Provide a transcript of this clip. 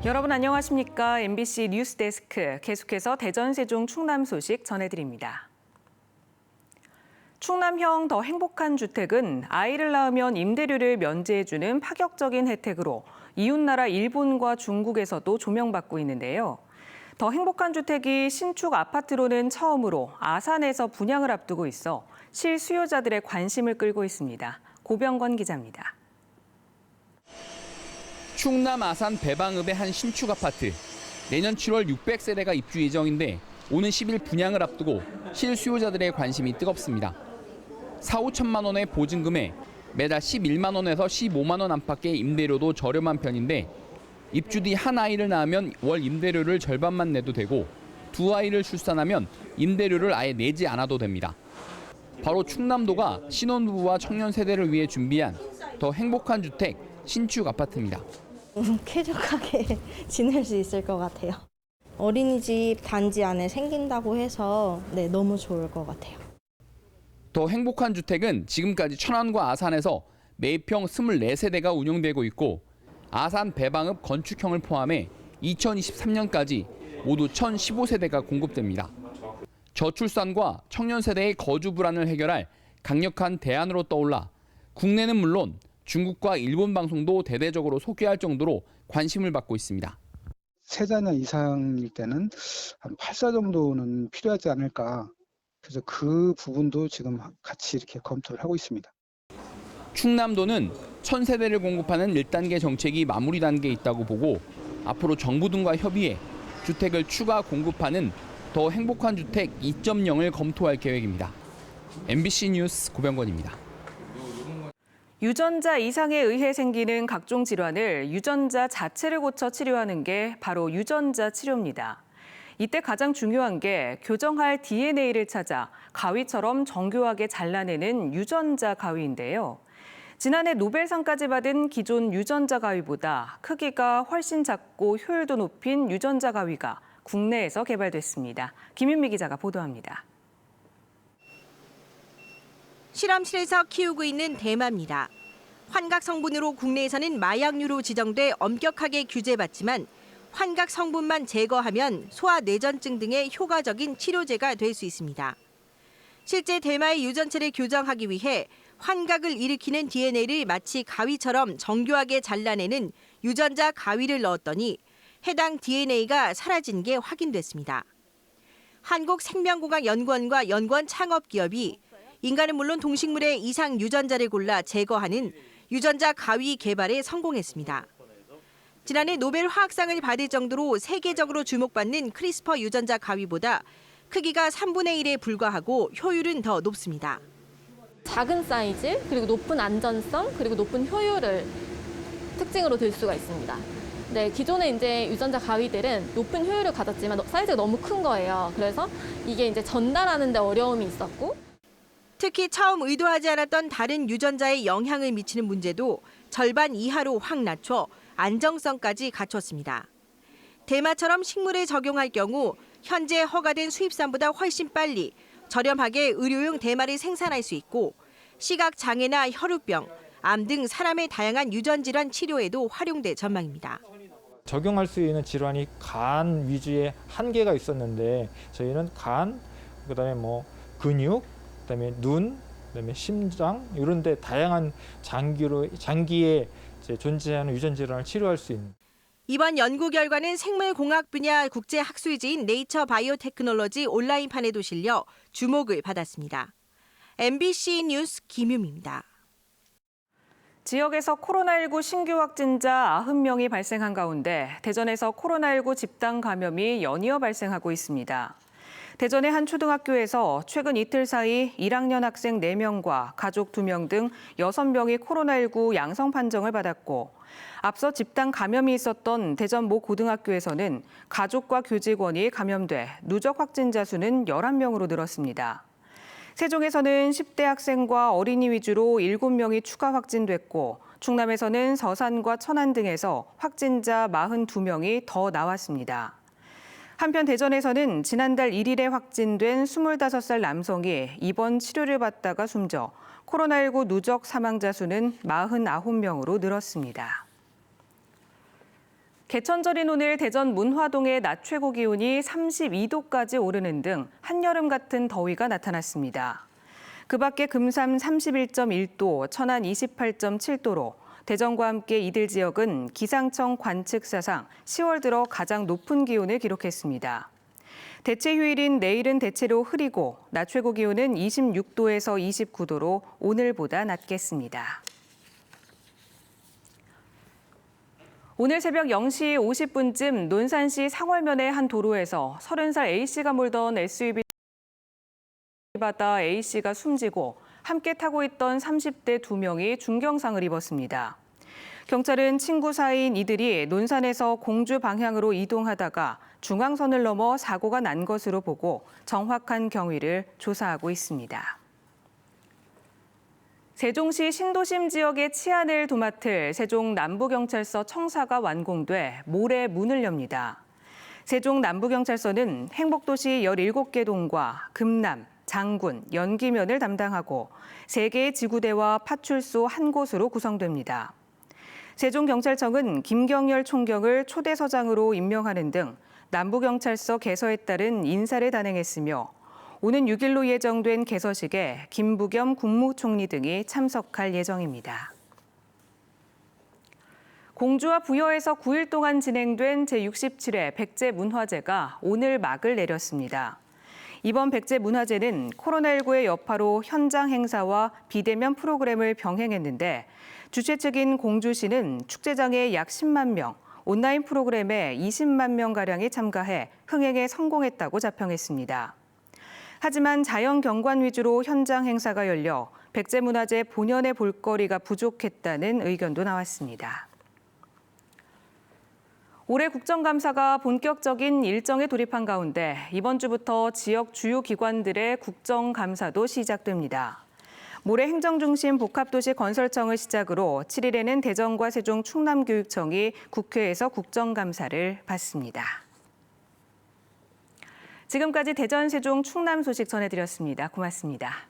여러분 안녕하십니까? MBC 뉴스데스크 계속해서 대전, 세종, 충남 소식 전해드립니다. 충남형 더 행복한 주택은 아이를 낳으면 임대료를 면제해주는 파격적인 혜택으로 이웃나라 일본과 중국에서도 조명받고 있는데요. 더 행복한 주택이 신축 아파트로는 처음으로 아산에서 분양을 앞두고 있어 실수요자들의 관심을 끌고 있습니다. 고병건 기자입니다. 충남 아산 배방읍의 한 신축 아파트. 내년 7월 600세대가 입주 예정인데 오는 10일 분양을 앞두고 실수요자들의 관심이 뜨겁습니다. 4, 5천만 원의 보증금에 매달 11만 원에서 15만 원 안팎의 임대료도 저렴한 편인데 입주 뒤 한 아이를 낳으면 월 임대료를 절반만 내도 되고 두 아이를 출산하면 임대료를 아예 내지 않아도 됩니다. 바로 충남도가 신혼부부와 청년 세대를 위해 준비한 더 행복한 주택 신축 아파트입니다. 쾌적하게 지낼 수 있을 것 같아요. 어린이집 단지 안에 생긴다고 해서 너무 좋을 것 같아요. 더 행복한 주택은 지금까지 천안과 아산에서 매평 24세대가 운영되고 있고 아산 배방읍 건축형을 포함해 2023년까지 모두 1,015세대가 공급됩니다. 저출산과 청년 세대의 거주 불안을 해결할 강력한 대안으로 떠올라 국내는 물론 중국과 일본 방송도 대대적으로 소개할 정도로 관심을 받고 있습니다. 3자녀 이상일 때는 한 8사 정도는 필요하지 않을까. 그래서 그 부분도 지금 같이 이렇게 검토를 하고 있습니다. 충남도는 1,000세대를 공급하는 1단계 정책이 마무리 단계에 있다고 보고 앞으로 정부 등과 협의해 주택을 추가 공급하는 더 행복한 주택 2.0을 검토할 계획입니다. MBC 뉴스 고병건입니다. 유전자 이상에 의해 생기는 각종 질환을 유전자 자체를 고쳐 치료하는 게 바로 유전자 치료입니다. 이때 가장 중요한 게 교정할 DNA를 찾아 가위처럼 정교하게 잘라내는 유전자 가위인데요. 지난해 노벨상까지 받은 기존 유전자 가위보다 크기가 훨씬 작고 효율도 높인 유전자 가위가 국내에서 개발됐습니다. 김윤미 기자가 보도합니다. 실험실에서 키우고 있는 대마입니다. 환각 성분으로 국내에서는 마약류로 지정돼 엄격하게 규제받지만 환각 성분만 제거하면 소아 뇌전증 등의 효과적인 치료제가 될 수 있습니다. 실제 대마의 유전체를 교정하기 위해 환각을 일으키는 DNA를 마치 가위처럼 정교하게 잘라내는 유전자 가위를 넣었더니 해당 DNA가 사라진 게 확인됐습니다. 한국생명공학연구원과 연구원 창업기업이 인간은 물론 동식물의 이상 유전자를 골라 제거하는 유전자 가위 개발에 성공했습니다. 지난해 노벨 화학상을 받을 정도로 세계적으로 주목받는 크리스퍼 유전자 가위보다 크기가 3분의 1에 불과하고 효율은 더 높습니다. 작은 사이즈, 그리고 높은 안전성, 그리고 높은 효율을 특징으로 들 수가 있습니다. 네, 기존의 이제 유전자 가위들은 높은 효율을 가졌지만 사이즈가 너무 큰 거예요. 그래서 이게 이제 전달하는 데 어려움이 있었고 특히 처음 의도하지 않았던 다른 유전자에 영향을 미치는 문제도 절반 이하로 확 낮춰 안정성까지 갖췄습니다. 대마처럼 식물에 적용할 경우 현재 허가된 수입산보다 훨씬 빨리 저렴하게 의료용 대마를 생산할 수 있고 시각장애나 혈우병, 암 등 사람의 다양한 유전질환 치료에도 활용될 전망입니다. 적용할 수 있는 질환이 간 위주의 한계가 있었는데 저희는 간, 그다음에 근육, 그다음에 눈, 그다음에 심장 이런 데 다양한 장기에 존재하는 유전 질환을 치료할 수 있는. 이번 연구 결과는 생물공학 분야 국제 학술지인 네이처 바이오테크놀로지 온라인판에도 실려 주목을 받았습니다. MBC 뉴스 김유미입니다. 지역에서 코로나19 신규 확진자 90명이 발생한 가운데 대전에서 코로나19 집단 감염이 연이어 발생하고 있습니다. 대전의 한 초등학교에서 최근 이틀 사이 1학년 학생 4명과 가족 2명 등 6명이 코로나19 양성 판정을 받았고 앞서 집단 감염이 있었던 대전 모 고등학교에서는 가족과 교직원이 감염돼 누적 확진자 수는 11명으로 늘었습니다. 세종에서는 10대 학생과 어린이 위주로 7명이 추가 확진됐고 충남에서는 서산과 천안 등에서 확진자 42명이 더 나왔습니다. 한편 대전에서는 지난달 1일에 확진된 25살 남성이 입원 치료를 받다가 숨져 코로나19 누적 사망자 수는 49명으로 늘었습니다. 개천절인 오늘 대전 문화동의 낮 최고 기온이 32도까지 오르는 등 한여름 같은 더위가 나타났습니다. 그 밖에 금산 31.1도, 천안 28.7도로 대전과 함께 이들 지역은 기상청 관측 사상 10월 들어 가장 높은 기온을 기록했습니다. 대체 휴일인 내일은 대체로 흐리고 낮 최고 기온은 26도에서 29도로 오늘보다 낮겠습니다. 오늘 새벽 0시 50분쯤 논산시 상월면의 한 도로에서 30살 A씨가 몰던 SUV 받아 A씨가 숨지고 함께 타고 있던 30대 2명이 중경상을 입었습니다. 경찰은 친구 사이인 이들이 논산에서 공주 방향으로 이동하다가 중앙선을 넘어 사고가 난 것으로 보고 정확한 경위를 조사하고 있습니다. 세종시 신도심 지역의 치안을 도맡을 세종 남부경찰서 청사가 완공돼 모레 문을 엽니다. 세종 남부경찰서는 행복도시 17개 동과 금남, 장군, 연기면을 담당하고 3개의 지구대와 파출소 한 곳으로 구성됩니다. 세종경찰청은 김경열 총경을 초대서장으로 임명하는 등 남부경찰서 개서에 따른 인사를 단행했으며 오는 6일로 예정된 개서식에 김부겸 국무총리 등이 참석할 예정입니다. 공주와 부여에서 9일 동안 진행된 제67회 백제문화제가 오늘 막을 내렸습니다. 이번 백제문화제는 코로나19의 여파로 현장 행사와 비대면 프로그램을 병행했는데 주최 측인 공주시는 축제장에 약 10만 명, 온라인 프로그램에 20만 명가량이 참가해 흥행에 성공했다고 자평했습니다. 하지만 자연경관 위주로 현장 행사가 열려 백제문화제 본연의 볼거리가 부족했다는 의견도 나왔습니다. 올해 국정감사가 본격적인 일정에 돌입한 가운데 이번 주부터 지역 주요 기관들의 국정감사도 시작됩니다. 모레 행정중심 복합도시 건설청을 시작으로 7일에는 대전과 세종 충남교육청이 국회에서 국정감사를 받습니다. 지금까지 대전, 세종, 충남 소식 전해드렸습니다. 고맙습니다.